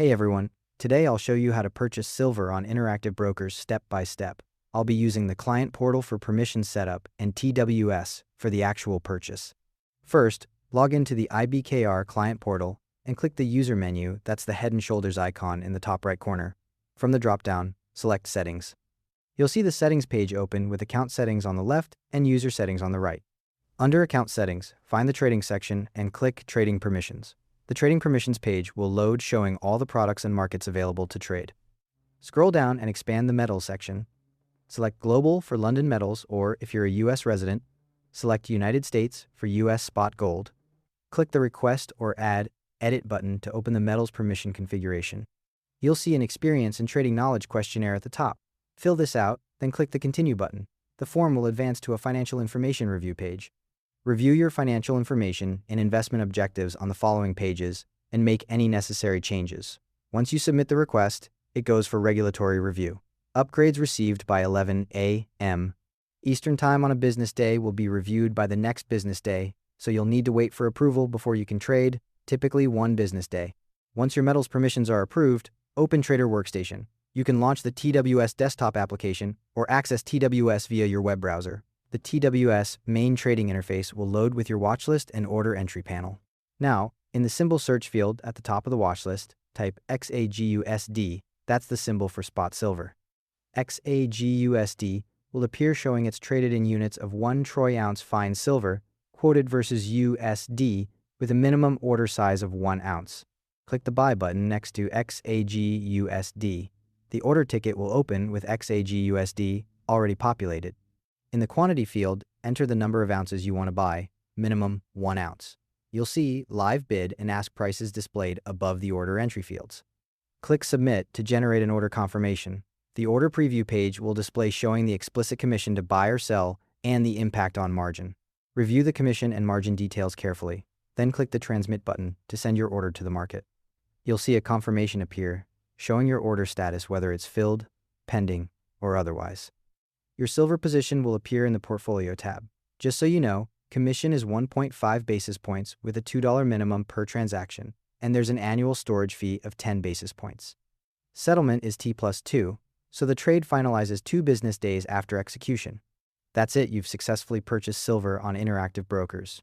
Hey everyone, today I'll show you how to purchase silver on Interactive Brokers step by step. I'll be using the client portal for permission setup and TWS for the actual purchase. First, log into the IBKR client portal and click the user menu. That's the head and shoulders icon in the top right corner. From the drop-down, select Settings. You'll see the settings page open with account settings on the left and user settings on the right. Under account settings, find the trading section and click Trading Permissions. The Trading Permissions page will load showing all the products and markets available to trade. Scroll down and expand the Metals section. Select Global for London Metals, or if you're a US resident, select United States for US Spot Gold. Click the Request or Add Edit button to open the Metals permission configuration. You'll see an Experience and Trading Knowledge questionnaire at the top. Fill this out, then click the Continue button. The form will advance to a Financial Information Review page. Review your financial information and investment objectives on the following pages and make any necessary changes. Once you submit the request, it goes for regulatory review. Upgrades received by 11 a.m. Eastern Time on a business day will be reviewed by the next business day, so you'll need to wait for approval before you can trade, typically 1 business day. Once your metals permissions are approved, open Trader Workstation. You can launch the TWS desktop application or access TWS via your web browser. The TWS main trading interface will load with your watchlist and order entry panel. Now, in the symbol search field at the top of the watchlist, type XAGUSD, that's the symbol for spot silver. XAGUSD will appear showing it's traded in units of 1 troy ounce fine silver, quoted versus USD, with a minimum order size of 1 ounce. Click the Buy button next to XAGUSD. The order ticket will open with XAGUSD already populated. In the quantity field, enter the number of ounces you want to buy, minimum 1 ounce. You'll see live bid and ask prices displayed above the order entry fields. Click Submit to generate an order confirmation. The order preview page will display showing the explicit commission to buy or sell and the impact on margin. Review the commission and margin details carefully, then click the Transmit button to send your order to the market. You'll see a confirmation appear, showing your order status whether it's filled, pending, or otherwise. Your silver position will appear in the Portfolio tab. Just so you know, commission is 1.5 basis points with a $2 minimum per transaction, and there's an annual storage fee of 10 basis points. Settlement is T+2, so the trade finalizes 2 business days after execution. That's it, you've successfully purchased silver on Interactive Brokers.